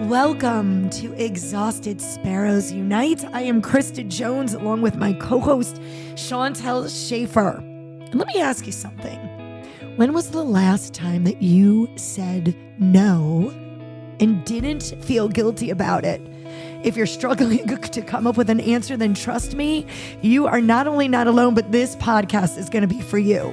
Welcome to Exhausted Sparrows Unite. I am Krista Jones along with my co-host Chantel Schaefer. And let me ask you something. When was the last time that you said no and didn't feel guilty about it? If you're struggling to come up with an answer, then trust me, you are not only not alone, but this podcast is going to be for you.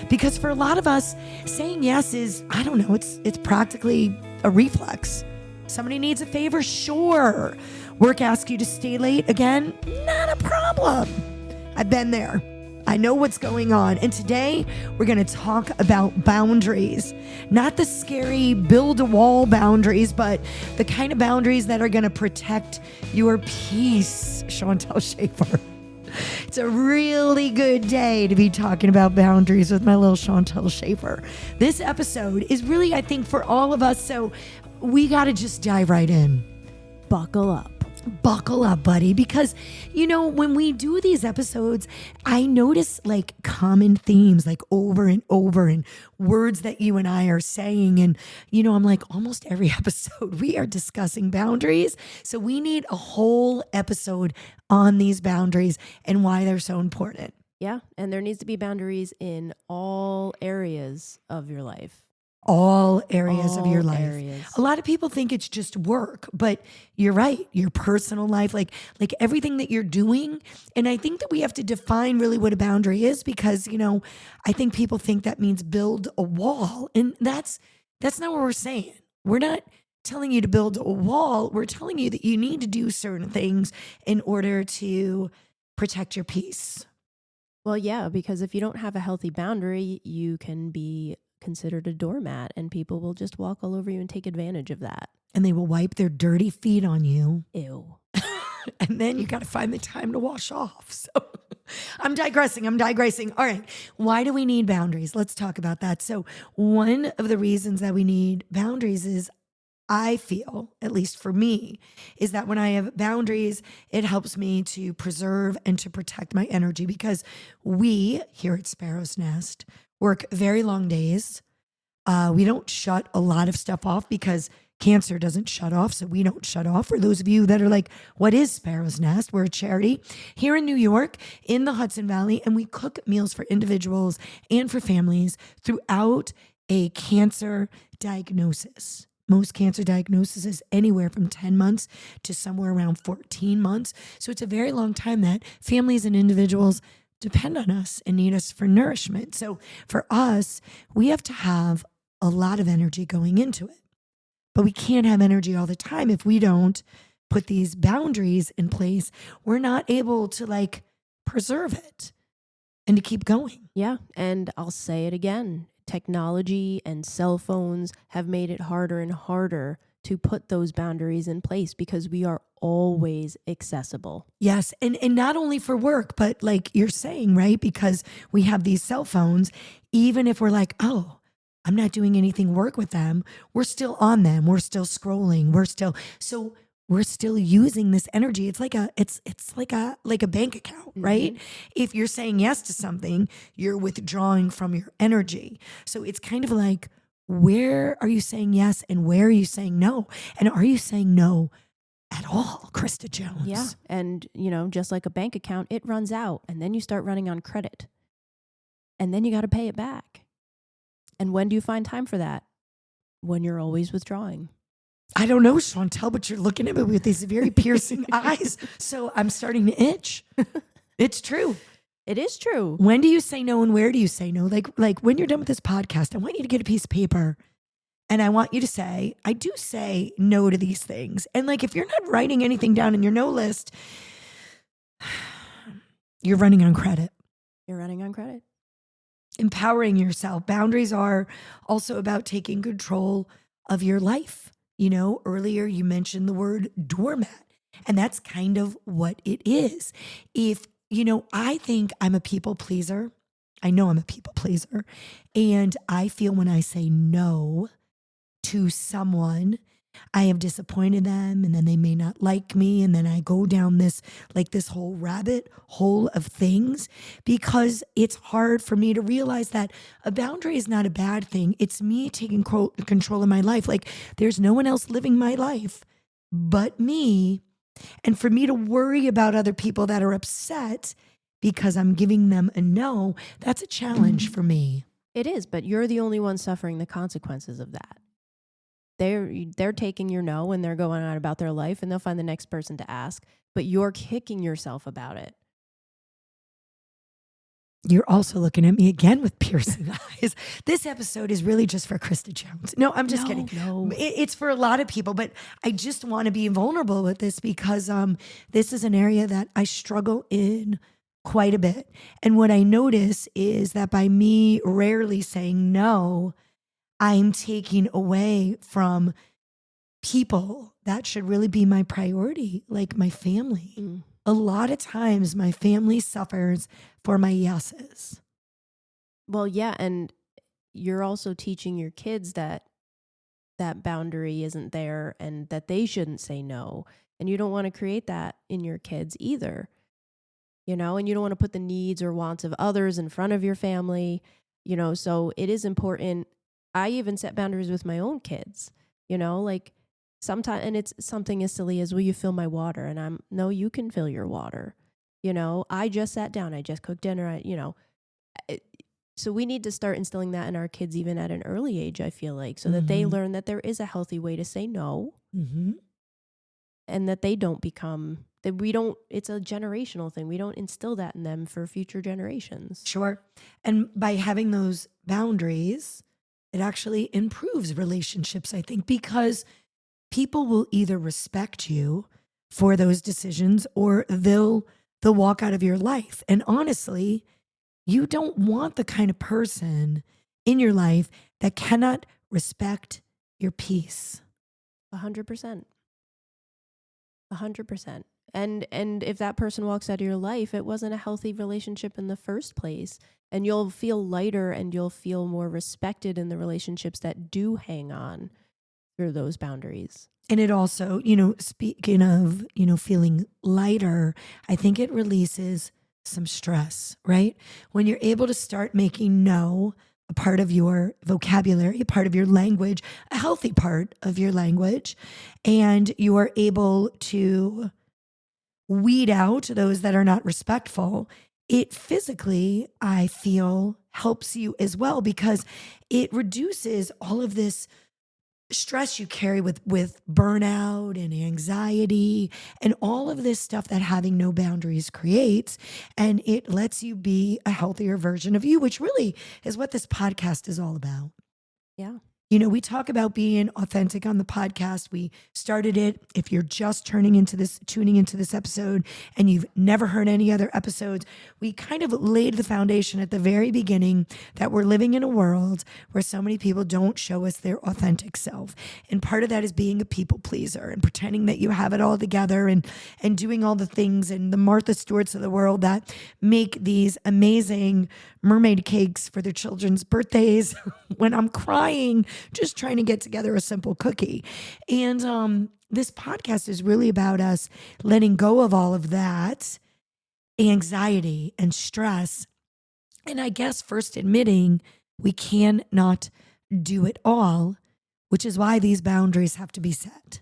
Because for a lot of us, saying yes is, I don't know, it's practically a reflex. Somebody needs a favor? Sure. Work asks you to stay late again? Not a problem. I've been there. I know what's going on. And today we're going to talk about boundaries. Not the scary build a wall boundaries, but the kind of boundaries that are going to protect your peace. Chantel Schaefer. It's a really good day to be talking about boundaries with my little Chantel Schaefer. This episode is really, I think, for all of us. So we got to just dive right in. Buckle up. Buckle up, buddy, because, you know, when we do these episodes, I notice like common themes like over and over and words that you and I are saying. And, you know, I'm like almost every episode we are discussing boundaries. So we need a whole episode on these boundaries and why they're so important. Yeah. And there needs to be boundaries in all areas of your life. All areas of your life. Areas. A lot of people think it's just work, but you're right. Your personal life, like everything that you're doing. And I think that we have to define really what a boundary is because, you know, I think people think that means build a wall. And that's not what we're saying. We're not telling you to build a wall. We're telling you that you need to do certain things in order to protect your peace. Well, yeah, because if you don't have a healthy boundary, you can be considered a doormat and people will just walk all over you and take advantage of that. And they will wipe their dirty feet on you. Ew. And then you got to find the time to wash off. So I'm digressing. All right. Why do we need boundaries? Let's talk about that. So one of the reasons that we need boundaries is I feel, at least for me, is that when I have boundaries, it helps me to preserve and to protect my energy because we here at Sparrow's Nest work very long days. We don't shut a lot of stuff off because cancer doesn't shut off, so we don't shut off. For those of you that are like, what is Sparrow's Nest? We're a charity here in New York, in the Hudson Valley, and we cook meals for individuals and for families throughout a cancer diagnosis. Most cancer diagnosis is anywhere from 10 months to somewhere around 14 months. So it's a very long time that families and individuals depend on us and need us for nourishment. So for us, we have to have a lot of energy going into it. But we can't have energy all the time if we don't put these boundaries in place. We're not able to like preserve it and to keep going. Yeah. And I'll say it again. Technology and cell phones have made it harder and harder to put those boundaries in place because we are always accessible. Yes. And not only for work, but like you're saying, right? Because we have these cell phones, even if we're like, oh, I'm not doing anything work with them, we're still on them. We're still scrolling. We're still using this energy. It's like a bank account, right? Mm-hmm. If you're saying yes to something, you're withdrawing from your energy. So it's kind of like, where are you saying yes and where are you saying no? And are you saying no at all, Krista Jones? Yeah. And, you know, just like a bank account, it runs out and then you start running on credit and then you got to pay it back. And when do you find time for that? When you're always withdrawing. I don't know, Chantel, but you're looking at me with these very piercing eyes. So I'm starting to itch. It's true. It is true. When do you say no and where do you say no? Like when you're done with this podcast, I want you to get a piece of paper and I want you to say, I do say no to these things. And like, if you're not writing anything down in your no list, you're running on credit. You're running on credit. Empowering yourself. Boundaries are also about taking control of your life. You know, earlier you mentioned the word doormat, and that's kind of what it is. If, you know, I think I'm a people pleaser. I know I'm a people pleaser. And I feel when I say no to someone, I have disappointed them and then they may not like me. And then I go down this whole rabbit hole of things because it's hard for me to realize that a boundary is not a bad thing. It's me taking control of my life. Like there's no one else living my life but me. And for me to worry about other people that are upset because I'm giving them a no, that's a challenge for me. It is, but you're the only one suffering the consequences of that. They're taking your no and they're going on about their life, and they'll find the next person to ask, but you're kicking yourself about it. You're also looking at me again with piercing eyes. This episode is really just for Krista Jones. No, I'm just kidding. No. It's for a lot of people, but I just want to be vulnerable with this because this is an area that I struggle in quite a bit. And what I notice is that by me rarely saying no, I'm taking away from people that should really be my priority, like my family. Mm. A lot of times my family suffers for my yeses. Well, yeah, and you're also teaching your kids that boundary isn't there and that they shouldn't say no. And you don't want to create that in your kids either. And you don't want to put the needs or wants of others in front of your family, so it is important. I even set boundaries with my own kids, like sometimes, and it's something as silly as, will you fill my water? And no, you can fill your water. I just sat down, I just cooked dinner, so we need to start instilling that in our kids even at an early age, I feel like, so that they learn that there is a healthy way to say no, and that they don't become, it's a generational thing. We don't instill that in them for future generations. Sure. And by having those boundaries, it actually improves relationships, I think, because people will either respect you for those decisions or they'll walk out of your life. And honestly, you don't want the kind of person in your life that cannot respect your peace. 100%. 100%. And if that person walks out of your life, it wasn't a healthy relationship in the first place. And you'll feel lighter and you'll feel more respected in the relationships that do hang on through those boundaries. And it also, speaking of, feeling lighter, I think it releases some stress, right? When you're able to start making no a part of your vocabulary, a part of your language, a healthy part of your language, and you are able to weed out those that are not respectful, it physically, I feel, helps you as well because it reduces all of this stress you carry with burnout and anxiety and all of this stuff that having no boundaries creates. And it lets you be a healthier version of you, which really is what this podcast is all about. Yeah. We talk about being authentic on the podcast. We started it. If you're just tuning into this episode and you've never heard any other episodes, we kind of laid the foundation at the very beginning that we're living in a world where so many people don't show us their authentic self. And part of that is being a people pleaser and pretending that you have it all together and doing all the things and the Martha Stewarts of the world that make these amazing mermaid cakes for their children's birthdays when I'm crying just trying to get together a simple cookie. And this podcast is really about us letting go of all of that anxiety and stress. And I guess first admitting we cannot do it all, which is why these boundaries have to be set.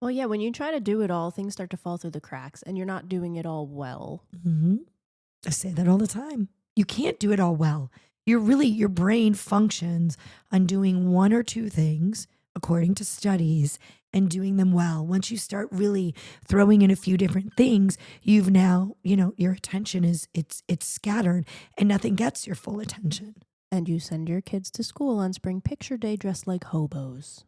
Well, yeah, when you try to do it all, things start to fall through the cracks and you're not doing it all well. I say that all the time. You can't do it all well. Your brain functions on doing one or two things, according to studies, and doing them well. Once you start really throwing in a few different things, you've now, your attention it's scattered and nothing gets your full attention. And you send your kids to school on Spring Picture Day dressed like hobos.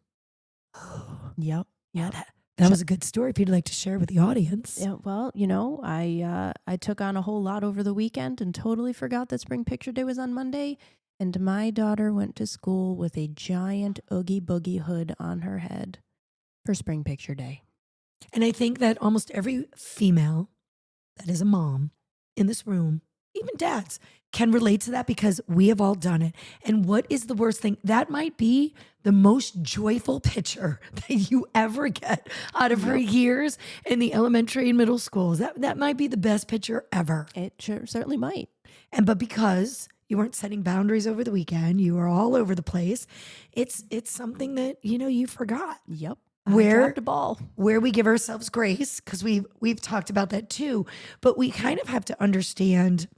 Yep. Yeah, that was a good story if you'd like to share with the audience. Yeah, well, I took on a whole lot over the weekend and totally forgot that Spring Picture Day was on Monday. And my daughter went to school with a giant Oogie Boogie hood on her head for Spring Picture Day. And I think that almost every female that is a mom in this room, even dads, can relate to that because we have all done it. And what is the worst thing? That might be the most joyful picture that you ever get out of her years in the elementary and middle schools. That might be the best picture ever. It certainly might. But because you weren't setting boundaries over the weekend, you were all over the place. It's something that, you forgot. Yep. I where dropped a ball. where we give ourselves grace, because we've talked about that too, but we kind of have to understand,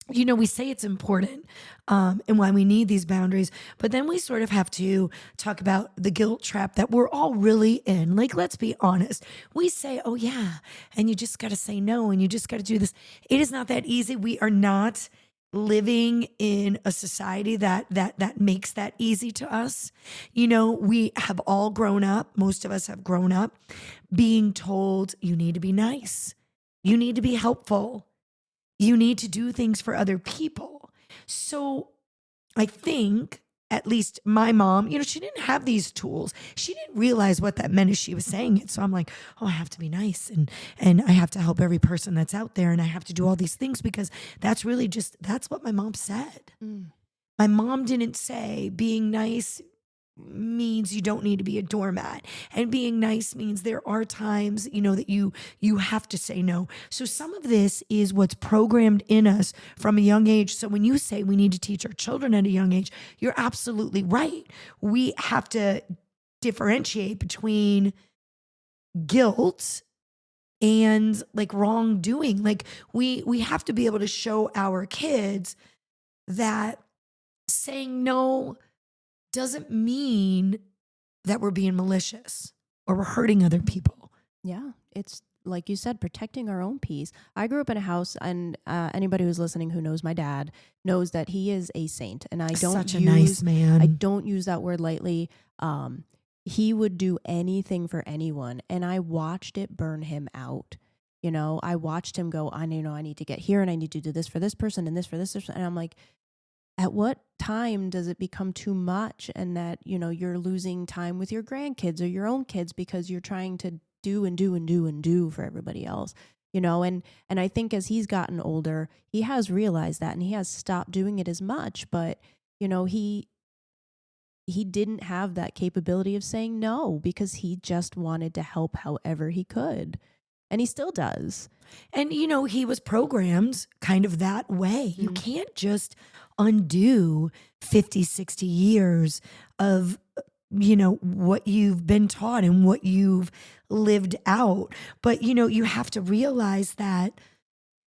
we say it's important, and why we need these boundaries, but then we sort of have to talk about the guilt trap that we're all really in. Like, let's be honest. We say, oh yeah, and you just got to say no, and you just got to do this. It is not that easy. We are not living in a society that makes that easy to us. We have all grown up. Most of us have grown up being told you need to be nice, you need to be helpful, you need to do things for other people. So I think, at least my mom, she didn't have these tools. She didn't realize what that meant as she was saying it. So I'm like, oh, I have to be nice, and I have to help every person that's out there, and I have to do all these things because that's what my mom said. My mom didn't say being nice means you don't need to be a doormat, and being nice means there are times that you have to say no. So some of this is what's programmed in us from a young age. So when you say we need to teach our children at a young age, you're absolutely right. We have to differentiate between guilt and like wrongdoing. Like we have to be able to show our kids that saying no doesn't mean that we're being malicious or we're hurting other people. Yeah, it's like you said, protecting our own peace. I grew up in a house, and anybody who's listening who knows my dad knows that he is a saint, and I don't Such a nice man. I don't use that word lightly. He would do anything for anyone, and I watched it burn him out. I watched him go, I need to get here, and I need to do this for this person, and this for this person, and I'm like, at what time does it become too much, and that, you're losing time with your grandkids or your own kids because you're trying to do and do and do and do for everybody else, and I think as he's gotten older, he has realized that, and he has stopped doing it as much, but, he didn't have that capability of saying no because he just wanted to help however he could. And he still does. And, he was programmed kind of that way. You can't just undo 50, 60 years of, what you've been taught and what you've lived out. But, you have to realize that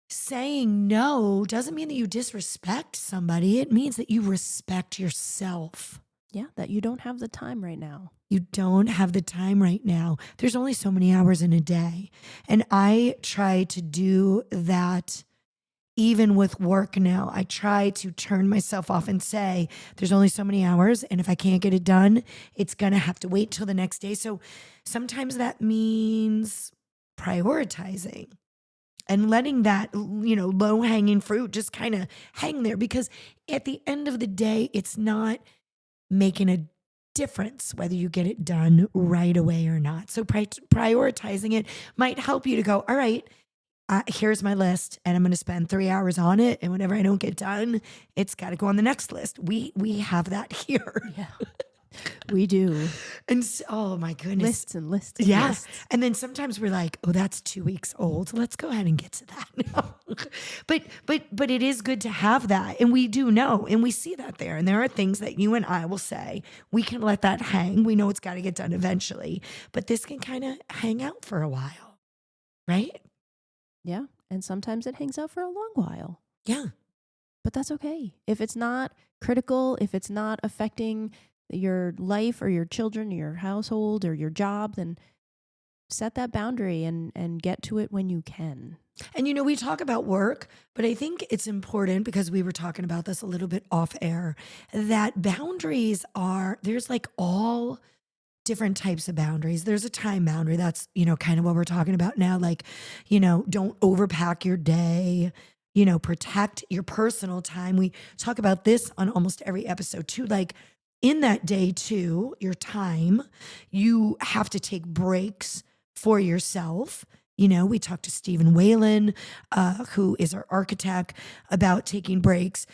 saying no doesn't mean that you disrespect somebody. It means that you respect yourself. Yeah, that you don't have the time right now. You don't have the time right now. There's only so many hours in a day. And I try to do that even with work now. I try to turn myself off and say, there's only so many hours. And if I can't get it done, it's going to have to wait till the next day. So sometimes that means prioritizing and letting that, low hanging fruit just kind of hang there. Because at the end of the day, it's not making a difference whether you get it done right away or not. So prioritizing it might help you to go, all right, here's my list, and I'm going to spend 3 hours on it. And whenever I don't get done, it's got to go on the next list. We have that here. Yeah, we do. And oh my goodness. Lists and lists. And yeah. lists. And then sometimes we're like, oh, that's 2 weeks old. Let's go ahead and get to that now. But it is good to have that. And we do know, and we see that there. And there are things that you and I will say, we can let that hang. We know it's got to get done eventually, but this can kind of hang out for a while, right? Yeah. And sometimes it hangs out for a long while. Yeah. But that's okay. If it's not critical, if it's not affecting your life or your children or your household or your job, then set that boundary and get to it when you can. And, we talk about work, but I think it's important, because we were talking about this a little bit off air, that boundaries there's like all different types of boundaries. There's a time boundary. That's, kind of what we're talking about now. Like, don't overpack your day, protect your personal time. We talk about this on almost every episode too. Like, in that day too, your time, you have to take breaks for yourself. We talked to Stephen Whalen, who is our architect, about taking breaks,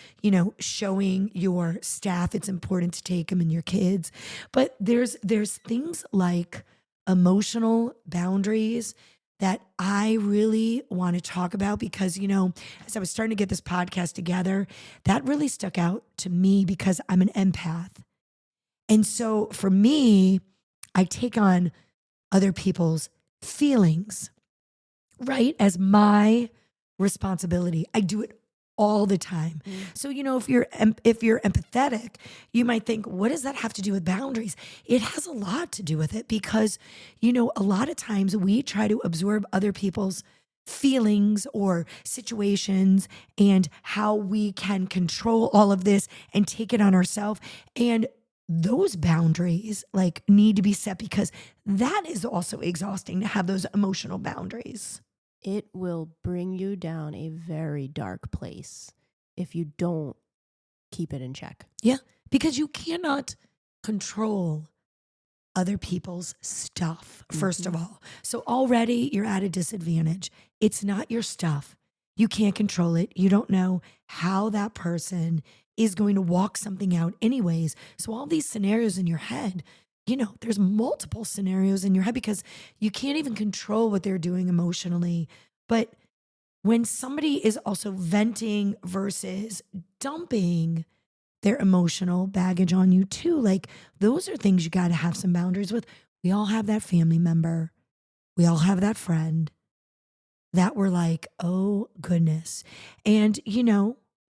showing your staff it's important to take them, and your kids. But there's things like emotional boundaries that I really want to talk about, because, as I was starting to get this podcast together, that really stuck out to me because I'm an empath. And so for me, I take on other people's feelings, right, as my responsibility. I do it all the time. So, if you're empathetic, you might think, what does that have to do with boundaries? It has a lot to do with it because, a lot of times we try to absorb other people's feelings or situations and how we can control all of this and take it on ourselves. And those boundaries like need to be set because that is also exhausting to have those emotional boundaries. It will bring you down a very dark place if you don't keep it in check. Yeah, because you cannot control other people's stuff, first of all. So already you're at a disadvantage. It's not your stuff. You can't control it. You don't know how that person is going to walk something out, anyways. So, all these scenarios in your head, there's multiple scenarios in your head because you can't even control what they're doing emotionally. But when somebody is also venting versus dumping their emotional baggage on you too, like those are things you got to have some boundaries with. We all have that family member, we all have that friend that we're like, oh goodness. And,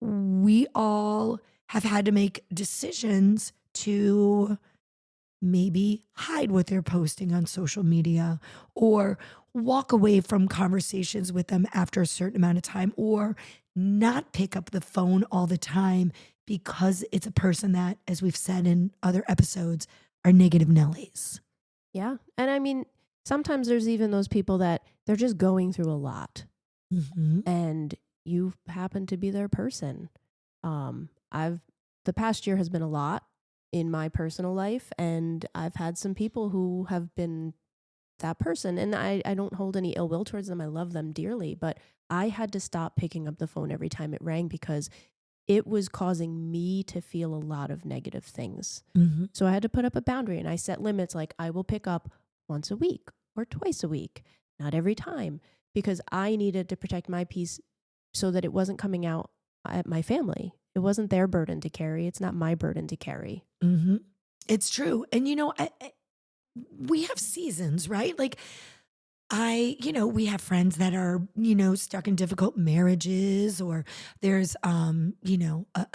we all have had to make decisions to maybe hide what they're posting on social media or walk away from conversations with them after a certain amount of time or not pick up the phone all the time because it's a person that, as we've said in other episodes, are negative Nellies. Yeah. And I mean, sometimes there's even those people that they're just going through a lot and you happen to be their person. The past year has been a lot in my personal life, and I've had some people who have been that person, and I don't hold any ill will towards them. I love them dearly, but I had to stop picking up the phone every time it rang because it was causing me to feel a lot of negative things. So I had to put up a boundary, and I set limits like I will pick up once a week or twice a week, not every time, because I needed to protect my peace so that it wasn't coming out at my family. It wasn't their burden to carry. It's not my burden to carry. It's true. And, we have seasons, right? Like we have friends that are, stuck in difficult marriages or there's, a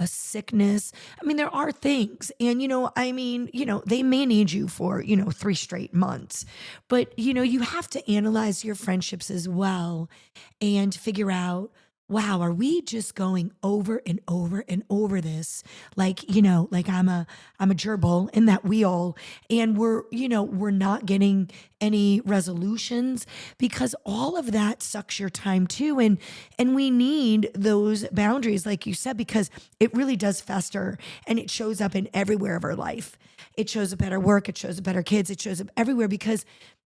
sickness. I mean, there are things and, they may need you for, 3 straight months, but, you have to analyze your friendships as well and figure out, wow, are we just going over and over and over this? Like, like I'm a gerbil in that wheel and we're not getting any resolutions because all of that sucks your time too. And we need those boundaries, like you said, because it really does fester and it shows up in everywhere of our life. It shows up at our work, it shows up at our kids, it shows up everywhere because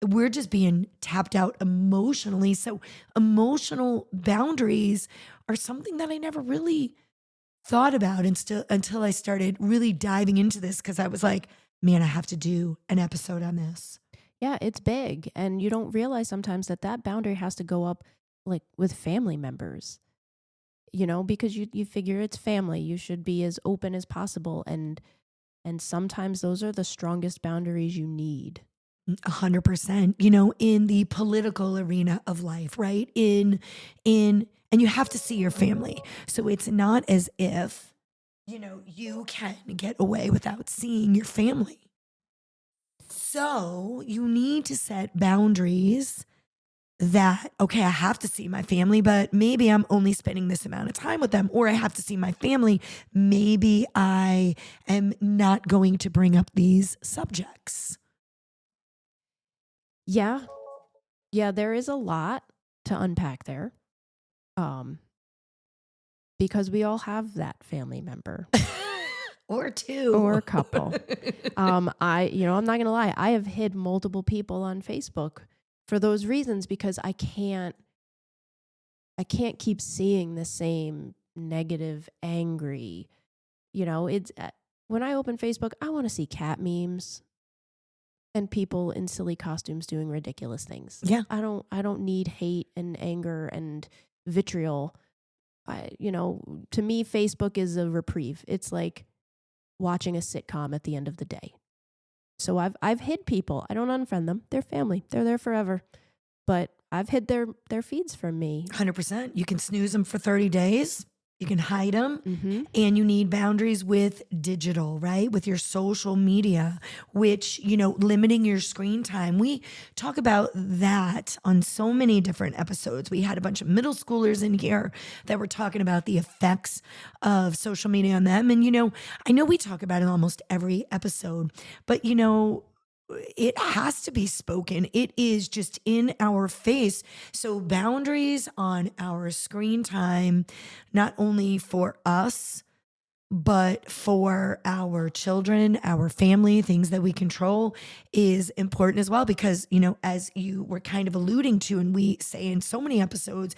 we're just being tapped out emotionally. So emotional boundaries are something that I never really thought about until I started really diving into this because I was like, man, I have to do an episode on this. Yeah, it's big. And you don't realize sometimes that boundary has to go up like with family members, because you figure it's family. You should be as open as possible. And sometimes those are the strongest boundaries you need. 100%, in the political arena of life, right? And you have to see your family. So it's not as if, you can get away without seeing your family. So you need to set boundaries that, okay, I have to see my family, but maybe I'm only spending this amount of time with them, or I have to see my family. Maybe I am not going to bring up these subjects. Yeah. Yeah, there is a lot to unpack there. Because we all have that family member or two or a couple. I'm not going to lie. I have hid multiple people on Facebook for those reasons because I can't keep seeing the same negative, angry, it's when I open Facebook, I want to see cat memes and people in silly costumes doing ridiculous things. Yeah. I don't need hate and anger and vitriol. To me, Facebook is a reprieve. It's like watching a sitcom at the end of the day. So I've hid people. I don't unfriend them. They're family. They're there forever. But I've hid their feeds from me. 100%. You can snooze them for 30 days. You can hide them. Mm-hmm. And you need boundaries with digital, right? With your social media, which, limiting your screen time. We talk about that on so many different episodes. We had a bunch of middle schoolers in here that were talking about the effects of social media on them. And, I know we talk about it in almost every episode, but, it has to be spoken. It is just in our face. So, boundaries on our screen time, not only for us, but for our children, our family, things that we control is important as well. Because, as you were kind of alluding to, and we say in so many episodes,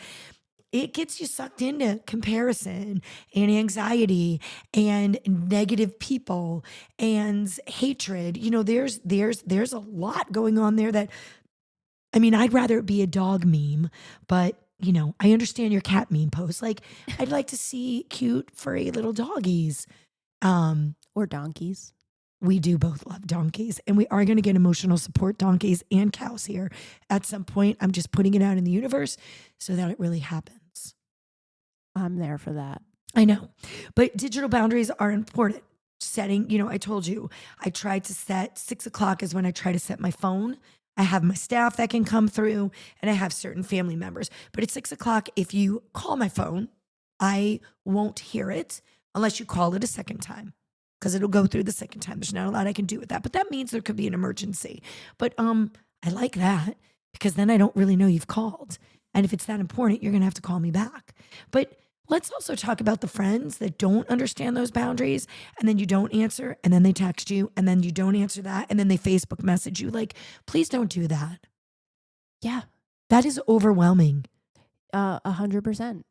it gets you sucked into comparison and anxiety and negative people and hatred. There's a lot going on there that, I'd rather it be a dog meme, but I understand your cat meme post. Like, I'd like to see cute, furry little doggies. Or donkeys. We do both love donkeys, and we are going to get emotional support donkeys and cows here at some point. I'm just putting it out in the universe so that it really happens. I'm there for that. I know, but digital boundaries are important. Setting, I told you, I tried to set 6:00 is when I try to set my phone. I have my staff that can come through, and I have certain family members. But at 6:00, if you call my phone, I won't hear it unless you call it a second time, because it'll go through the second time. There's not a lot I can do with that, but that means there could be an emergency. But I like that because then I don't really know you've called. And if it's that important, you're going to have to call me back. But let's also talk about the friends that don't understand those boundaries, and then you don't answer, and then they text you, and then you don't answer that, and then they Facebook message you. Like, please don't do that. Yeah. That is overwhelming. 100%.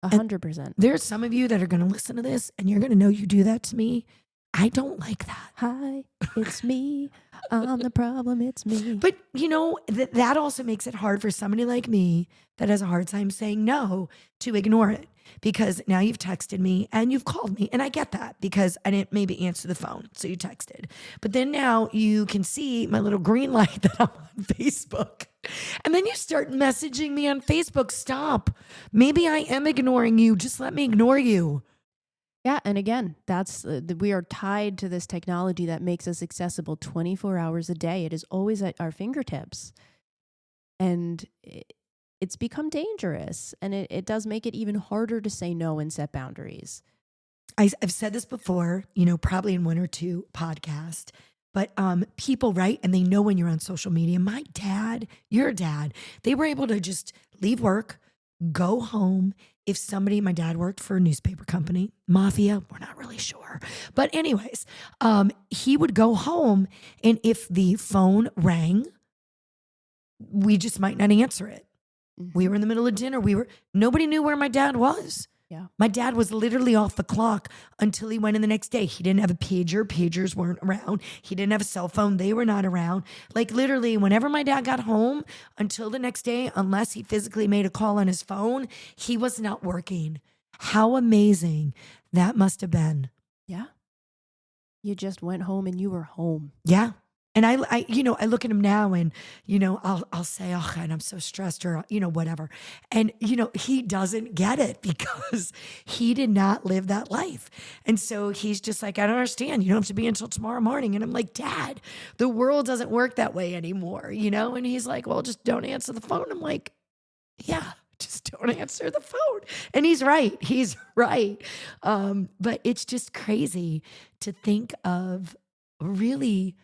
100%. There's some of you that are going to listen to this, and you're going to know you do that to me. I don't like that. Hi, it's me. I'm the problem. It's me. But, that also makes it hard for somebody like me that has a hard time saying no to ignore it, because now you've texted me and you've called me. And I get that because I didn't maybe answer the phone. So you texted. But then now you can see my little green light that I'm on Facebook. And then you start messaging me on Facebook. Stop. Maybe I am ignoring you. Just let me ignore you. Yeah, and again, that's we are tied to this technology that makes us accessible 24 hours a day. It is always at our fingertips. And it's become dangerous, and it does make it even harder to say no and set boundaries. I've said this before, probably in one or two podcasts, but people, right? And they know when you're on social media. My dad, your dad, they were able to just leave work, go home. If my dad worked for a newspaper company, mafia, we're not really sure. But anyways, he would go home, and if the phone rang, we just might not answer it. Mm-hmm. We were in the middle of dinner. Nobody knew where my dad was. Yeah. My dad was literally off the clock until he went in the next day. He didn't have a pager. Pagers weren't around. He didn't have a cell phone. They were not around. Like, literally, whenever my dad got home until the next day, unless he physically made a call on his phone, he was not working. How amazing that must have been. Yeah. You just went home and you were home. Yeah. And I look at him now, and, I'll say, oh, and I'm so stressed, or, whatever. And, he doesn't get it because he did not live that life. And so he's just like, I don't understand. You don't have to be until tomorrow morning. And I'm like, Dad, the world doesn't work that way anymore, And he's like, well, just don't answer the phone. I'm like, yeah, just don't answer the phone. And he's right. He's right. But it's just crazy to think of really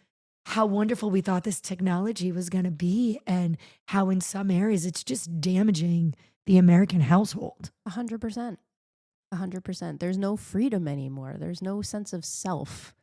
how wonderful we thought this technology was going to be, and how in some areas it's just damaging the American household. 100%. 100%. There's no freedom anymore. There's no sense of self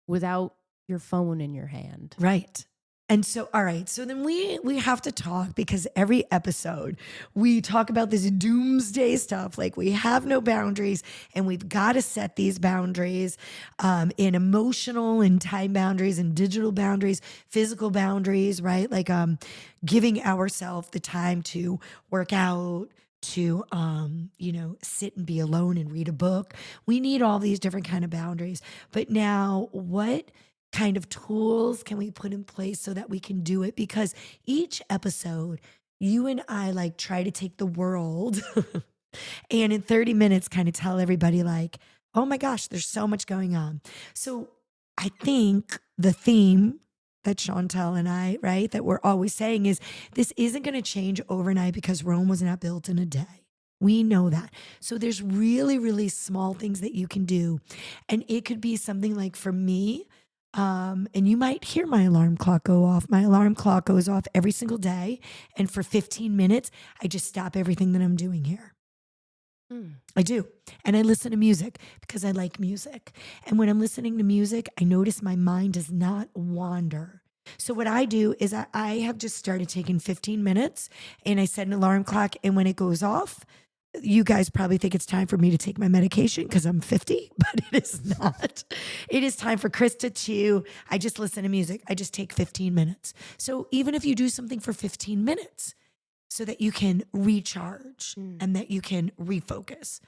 without your phone in your hand. Right. And so, all right. So then we have to talk, because every episode we talk about this doomsday stuff. Like, we have no boundaries, and we've got to set these boundaries, in emotional and time boundaries and digital boundaries, physical boundaries, right? Like, giving ourselves the time to work out, to sit and be alone and read a book. We need all these different kind of boundaries. But now, what kind of tools can we put in place so that we can do it? Because each episode, you and I like try to take the world and in 30 minutes kind of tell everybody like, oh my gosh, there's so much going on. So I think the theme that Chantel and I, right, that we're always saying is this isn't going to change overnight because Rome was not built in a day. We know that. So there's really, really small things that you can do. And it could be something like for me, and you might hear my alarm clock go off. My alarm clock goes off every single day. And for 15 minutes, I just stop everything that I'm doing here. I do. And I listen to music because I like music. And when I'm listening to music, I notice my mind does not wander. So what I do is I have just started taking 15 minutes and I set an alarm clock. And when it goes off, you guys probably think it's time for me to take my medication because I'm 50, but it is not. It is time for Krista to, I just listen to music. I just take 15 minutes. So even if you do something for 15 minutes, so that you can recharge and that you can refocus.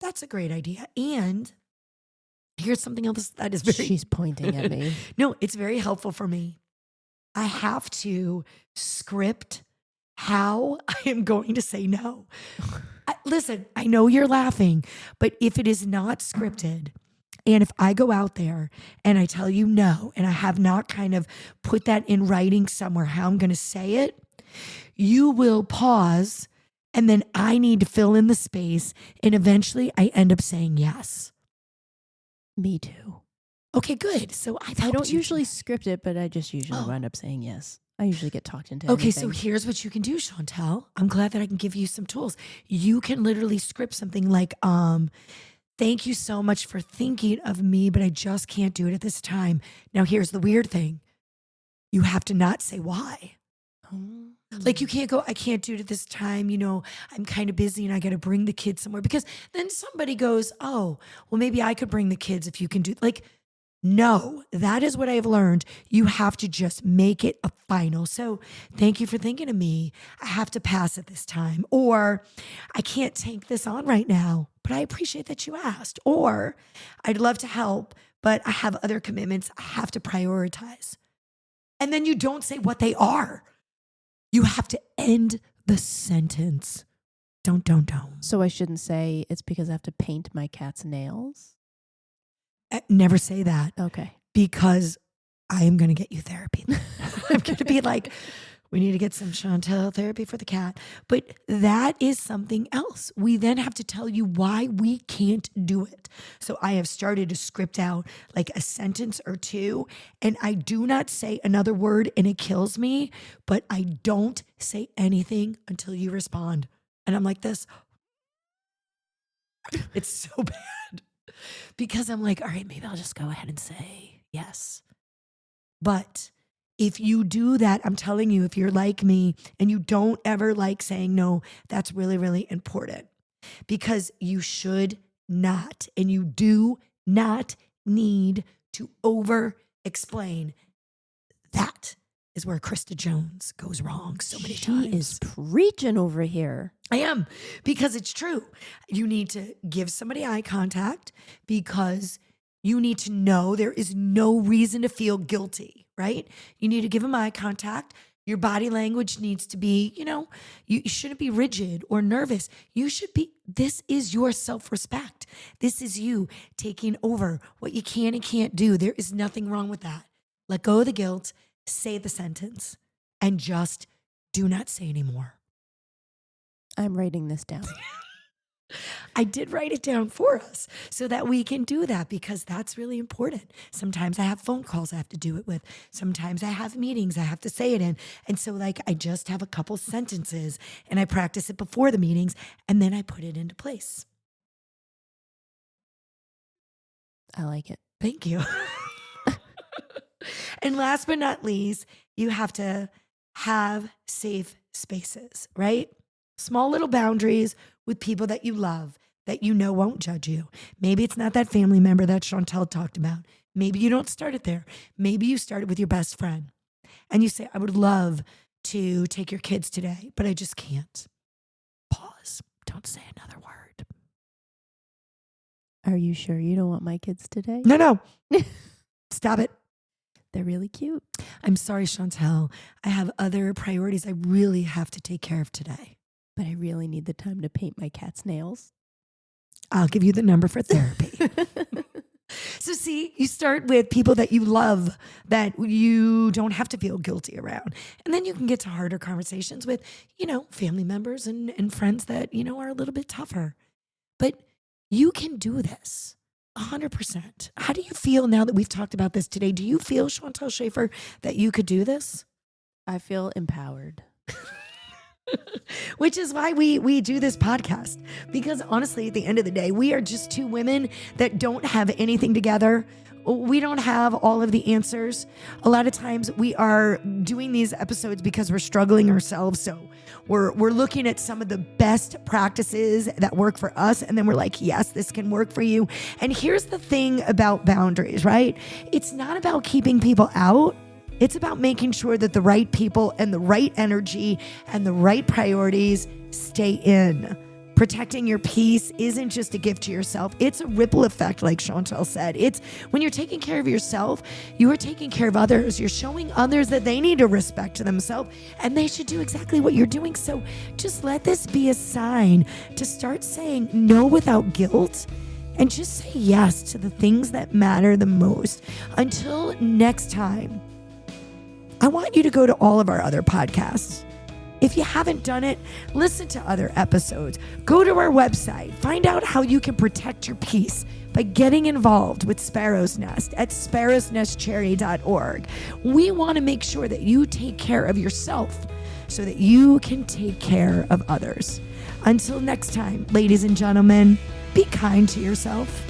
That's a great idea. And here's something else that is very... She's pointing at me. No, it's very helpful for me. I have to script how I am going to say no. Listen, I know you're laughing, but if it is not scripted, and if I go out there and I tell you no, and I have not kind of put that in writing somewhere, how I'm going to say it, you will pause and then I need to fill in the space. And eventually I end up saying yes. Me too. Okay, good. So I don't usually script it, but I just usually wind up saying yes. I usually get talked into Okay, anything. so here's what you can do, Chantel. I'm glad that I can give you some tools. You can literally script something like, thank you so much for thinking of me, but I just can't do it at this time. Now, here's the weird thing. You have to not say why. Like you can't go, I can't do it at this time. You know, I'm kind of busy and I got to bring the kids somewhere because then somebody goes, oh, well, maybe I could bring the kids if you can do like, no, that is what I've learned. You have to just make it a final. So thank you for thinking of me. I have to pass at this time, or I can't take this on right now, but I appreciate that you asked, or I'd love to help, but I have other commitments I have to prioritize. And then you don't say what they are. You have to end the sentence. Don't. So I shouldn't say it's because I have to paint my cat's nails? Never say that. Okay. Because I am going to get you therapy. I'm going to be like, we need to get some Chantel therapy for the cat. But that is something else. We then have to tell you why we can't do it. So I have started to script out like a sentence or two, and I do not say another word and it kills me, but I don't say anything until you respond. And I'm like this. It's so bad because I'm like, all right, maybe I'll just go ahead and say yes. But if you do that, I'm telling you, if you're like me and you don't ever like saying no, that's really, really important because you should not, and you do not need to over explain. That is where Krista Jones goes wrong so many times. She is preaching over here. I am, because it's true. You need to give somebody eye contact because you need to know there is no reason to feel guilty, right? You need to give them eye contact. Your body language needs to be, you shouldn't be rigid or nervous. You should be, this is your self-respect. This is you taking over what you can and can't do. There is nothing wrong with that. Let go of the guilt, say the sentence, and just do not say anymore. I'm writing this down. I did write it down for us so that we can do that because that's really important. Sometimes I have phone calls I have to do it with. Sometimes I have meetings I have to say it in. And so I just have a couple sentences and I practice it before the meetings and then I put it into place. I like it. Thank you. And last but not least, you have to have safe spaces, right? Small little boundaries with people that you love, that you know won't judge you. Maybe it's not that family member that Chantel talked about. Maybe you don't start it there. Maybe you start it with your best friend. And you say, I would love to take your kids today, but I just can't. Pause. Don't say another word. Are you sure you don't want my kids today? No. Stop it. They're really cute. I'm sorry, Chantel. I have other priorities I really have to take care of today. But I really need the time to paint my cat's nails. I'll give you the number for therapy. So see, you start with people that you love, that you don't have to feel guilty around. And then you can get to harder conversations with, family members and friends that, are a little bit tougher. But you can do this 100%. How do you feel now that we've talked about this today? Do you feel, Chantel Schaefer, that you could do this? I feel empowered. Which is why we do this podcast. Because honestly, at the end of the day, we are just two women that don't have anything together. We don't have all of the answers. A lot of times we are doing these episodes because we're struggling ourselves. So we're looking at some of the best practices that work for us. And then we're like, yes, this can work for you. And here's the thing about boundaries, right? It's not about keeping people out. It's about making sure that the right people and the right energy and the right priorities stay in. Protecting your peace isn't just a gift to yourself. It's a ripple effect, like Chantel said. It's when you're taking care of yourself, you are taking care of others. You're showing others that they need to respect themselves and they should do exactly what you're doing. So just let this be a sign to start saying no without guilt and just say yes to the things that matter the most. Until next time, I want you to go to all of our other podcasts. If you haven't done it, listen to other episodes. Go to our website. Find out how you can protect your peace by getting involved with Sparrow's Nest at sparrowsnestcharity.org. We want to make sure that you take care of yourself so that you can take care of others. Until next time, ladies and gentlemen, be kind to yourself.